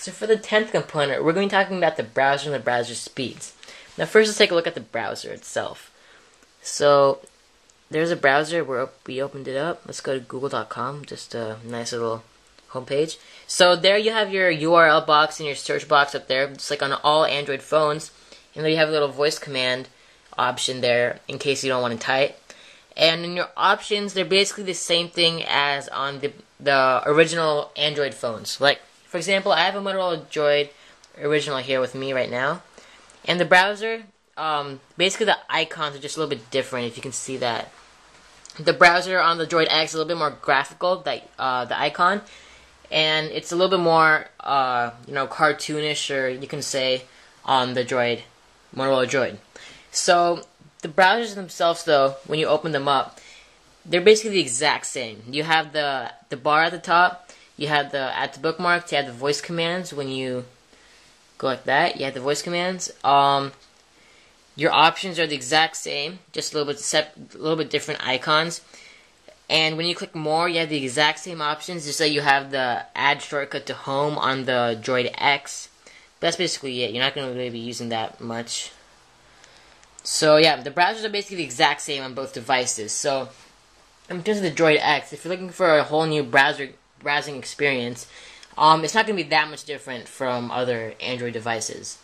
So for the 10th component, we're going to be talking about the browser and the browser speeds. Now first let's take a look at the browser itself. So there's a browser where we opened it up. Let's go to google.com, just a nice little homepage. So there you have your URL box and your search box up there, just like on all Android phones. And then you have a little voice command option there in case you don't want to type. And in your options, they're basically the same thing as on the original Android phones. Like, for example, I have a Motorola Droid original here with me right now. And the browser, basically the icons are just a little bit different, if you can see that. The browser on the Droid X is a little bit more graphical, the icon. And it's a little bit more, cartoonish, or you can say, on the Motorola Droid. So the browsers themselves, though, when you open them up, they're basically the exact same. You have the bar at the top, you have the add to bookmarks, you have the voice commands. When you go like that, you have the voice commands. Your options are the exact same, just a little bit different icons. And when you click more, you have the exact same options, just so you have the add shortcut to home on the Droid X. But that's basically it. You're not going to really be using that much. So yeah, the browsers are basically the exact same on both devices. So in terms of the Droid X, if you're looking for a whole new browsing experience, it's not going to be that much different from other Android devices.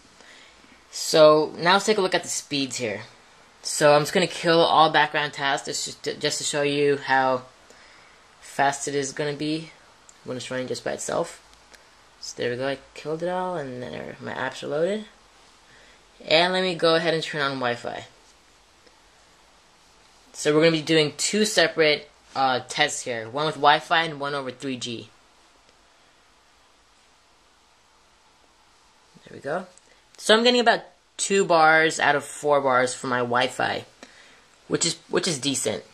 So now let's take a look at the speeds here. So I'm just going to kill all background tasks just to show you how fast it is going to be when it's running just by itself. So there we go, I killed it all, and there my apps are loaded. And let me go ahead and turn on Wi-Fi. So we're going to be doing two separate tests here, one with Wi-Fi and one over 3G. There we go. So I'm getting about 2 bars out of 4 bars for my Wi-Fi, which is decent.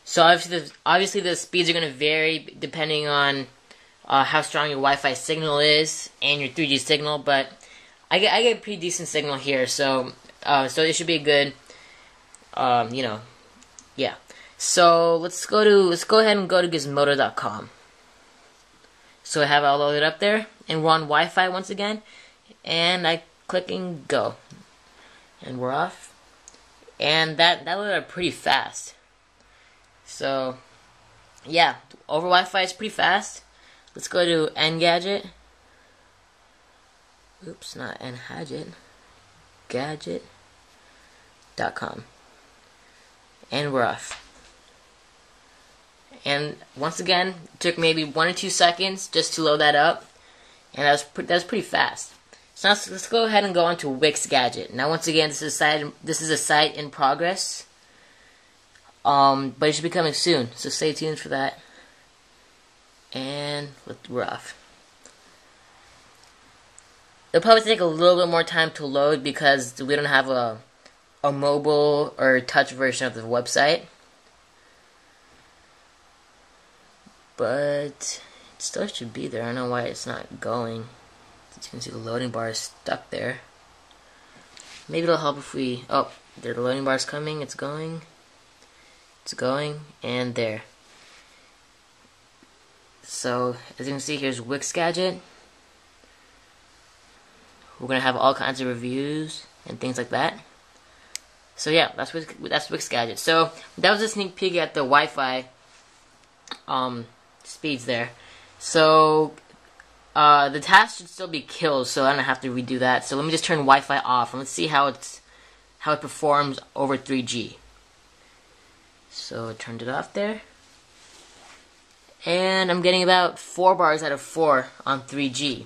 So obviously the speeds are going to vary depending on how strong your Wi-Fi signal is and your 3G signal, but I get a pretty decent signal here, so it should be a good, yeah. So let's go ahead and go to Gizmodo.com. So I have it all loaded up there, and we're on Wi-Fi once again, and I click and go, and we're off, and that loaded up pretty fast. So yeah, over Wi-Fi is pretty fast. Let's go to Engadget. Oops, not Engadget. Gadget.com. And we're off. And once again, it took maybe 1 or 2 seconds just to load that up. And that was pretty fast. So now let's go ahead and go on to WixGadget. Now once again, this is a site in progress. But it should be coming soon. So stay tuned for that. And we're off. It'll probably take a little bit more time to load because we don't have a mobile or touch version of the website. But it still should be there. I don't know why it's not going. As you can see, the loading bar is stuck there. Maybe it'll help if we... Oh, there, the loading bar is coming. It's going. It's going. And there. So, as you can see, here's WixGadget. We're going to have all kinds of reviews and things like that. So yeah, that's WixGadget. So that was a sneak peek at the Wi-Fi speeds there. So the task should still be killed, so I don't have to redo that. So let me just turn Wi-Fi off and let's see how it performs over 3G. So I turned it off there. And I'm getting about 4 bars out of 4 on 3G.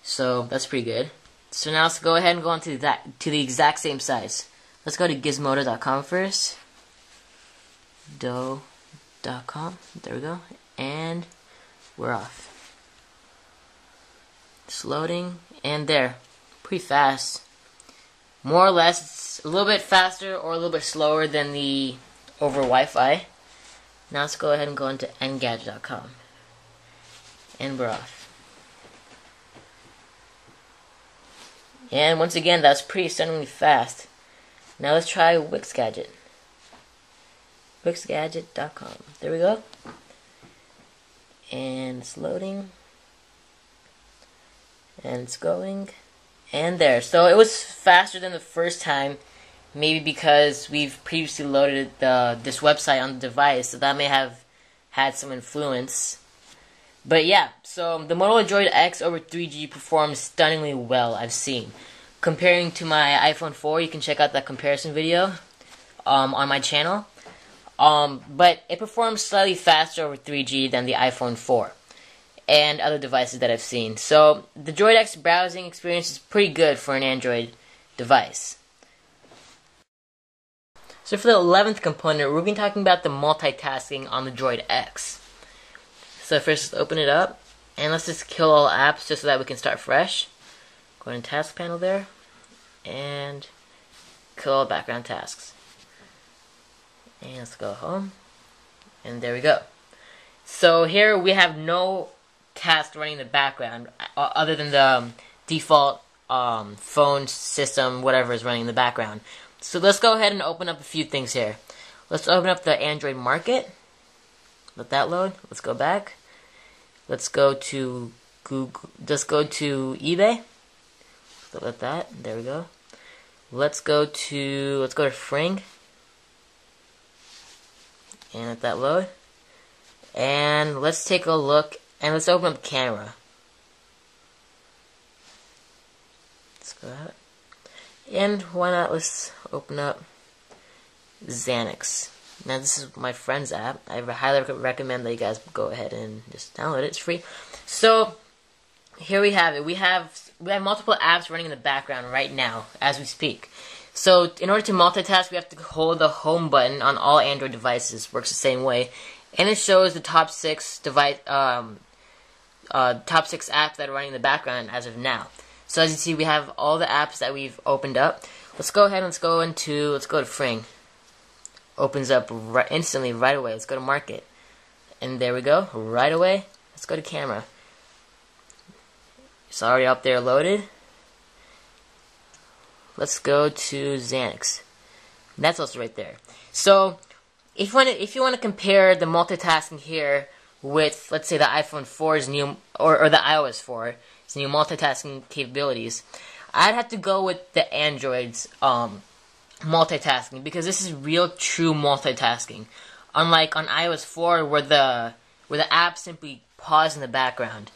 So that's pretty good. So now let's go ahead and go on to the exact same size. Let's go to Gizmodo.com first. Do.com. There we go. And we're off. It's loading. And there. Pretty fast. More or less, it's a little bit faster or a little bit slower than the over Wi-Fi. Now let's go ahead and go into Engadget.com. And we're off. And once again, that's pretty stunningly fast. Now let's try WixGadget. WixGadget.com. There we go. And it's loading. And it's going. And there. So it was faster than the first time. Maybe because we've previously loaded this website on the device. So that may have had some influence. But yeah. So the Motorola Droid X over 3G performs stunningly well, I've seen. Comparing to my iPhone 4, you can check out that comparison video on my channel. But it performs slightly faster over 3G than the iPhone 4 and other devices that I've seen. So the Droid X browsing experience is pretty good for an Android device. So for the 11th component, we're going to be talking about the multitasking on the Droid X. So first, let's open it up, and let's just kill all apps just so that we can start fresh. Go to the task panel there, and kill all background tasks. And let's go home, and there we go. So here we have no task running in the background other than the default phone system, whatever is running in the background. So let's go ahead and open up a few things here. Let's open up the Android market. Let that load. Let's go back. Let's go to Google. Just go to eBay. So let that. There we go. Let's go to Fring. And let that load. And let's take a look. And let's open up camera. Let's go out. And why not, let's open up Xanax. Now this is my friend's app. I highly recommend that you guys go ahead and just download it. It's free. So here we have it. We have multiple apps running in the background right now as we speak. So in order to multitask, we have to hold the home button on all Android devices. Works the same way, and it shows the top 6 apps that are running in the background as of now. So as you see, we have all the apps that we've opened up. Let's go ahead and let's go to Fring. Opens up instantly right away. Let's go to market. And there we go, right away. Let's go to camera. It's already up there loaded. Let's go to Xanax. That's also right there. So if you want to compare the multitasking here with, let's say, the iPhone 4's new or the iOS 4's new multitasking capabilities, I'd have to go with the Android's multitasking, because this is real true multitasking. Unlike on iOS 4 where the app simply pause in the background.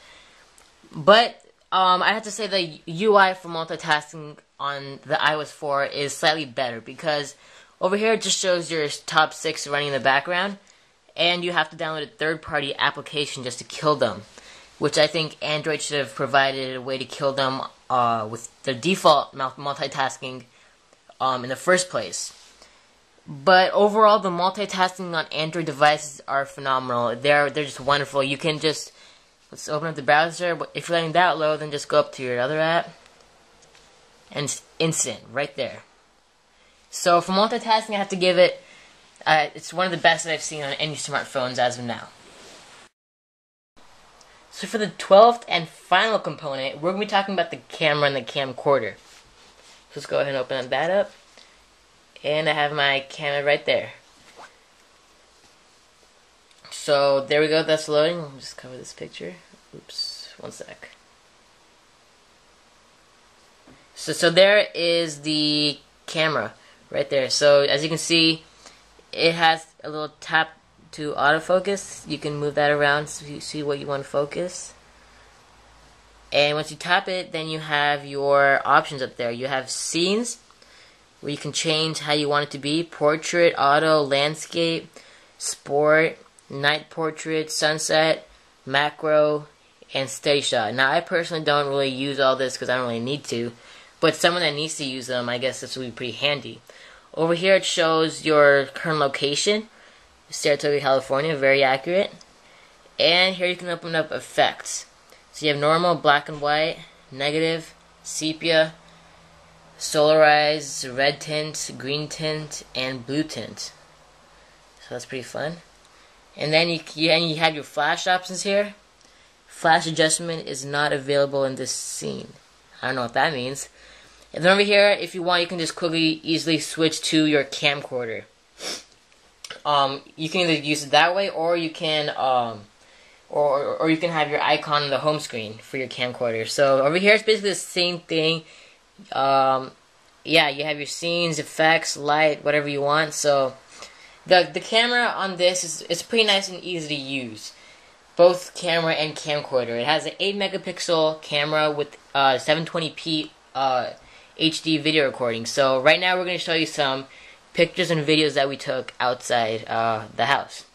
But I have to say the UI for multitasking on the iOS 4 is slightly better, because over here it just shows your top 6 running in the background, and you have to download a third-party application just to kill them, which I think Android should have provided a way to kill them with the default multitasking in the first place. But overall, the multitasking on Android devices are phenomenal. They're just wonderful. You can just, let's open up the browser. If you're letting that load, then just go up to your other app, and it's instant right there. So for multitasking, I have to give it. It's one of the best that I've seen on any smartphones as of now. So for the 12th and final component, we're going to be talking about the camera and the camcorder. So let's go ahead and open that up. And I have my camera right there. So there we go, that's loading. I'll just cover this picture. Oops, one sec. So there is the camera right there. So as you can see, it has a little tap to autofocus. You can move that around so you see what you want to focus. And once you tap it, then you have your options up there. You have scenes, where you can change how you want it to be: portrait, auto, landscape, sport, night portrait, sunset, macro, and steady shot. Now I personally don't really use all this because I don't really need to, but someone that needs to use them, I guess this would be pretty handy. Over here it shows your current location, Saratoga, California, very accurate. And here you can open up effects. So you have normal, black and white, negative, sepia, solarize, red tint, green tint, and blue tint. So that's pretty fun. And then you have your flash options here. Flash adjustment is not available in this scene. I don't know what that means. And then over here, if you want, you can just quickly, easily switch to your camcorder. You can either use it that way, or you can or you can have your icon on the home screen for your camcorder. So over here it's basically the same thing. Yeah, you have your scenes, effects, light, whatever you want. So the camera on this is pretty nice and easy to use. Both camera and camcorder. It has an 8 megapixel camera with 720p HD video recording. So right now we're going to show you some pictures and videos that we took outside the house.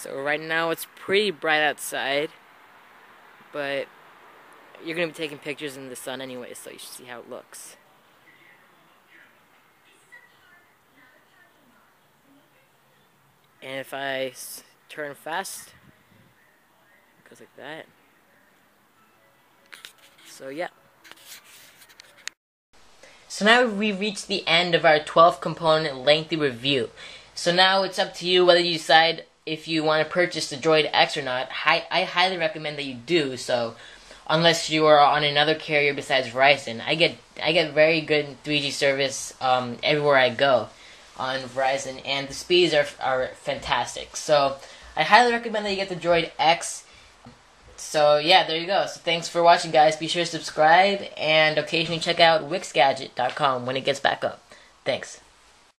So right now it's pretty bright outside, but you're going to be taking pictures in the sun anyway, so you should see how it looks. And if I turn fast, it goes like that. So yeah. So now we've reached the end of our 12 component lengthy review. So now it's up to you whether you decide if you want to purchase the Droid X or not. I highly recommend that you do so, unless you are on another carrier besides Verizon. I get very good 3G service everywhere I go on Verizon, and the speeds are fantastic. So I highly recommend that you get the Droid X. So yeah, there you go. So thanks for watching, guys. Be sure to subscribe and occasionally check out WixGadget.com when it gets back up. Thanks.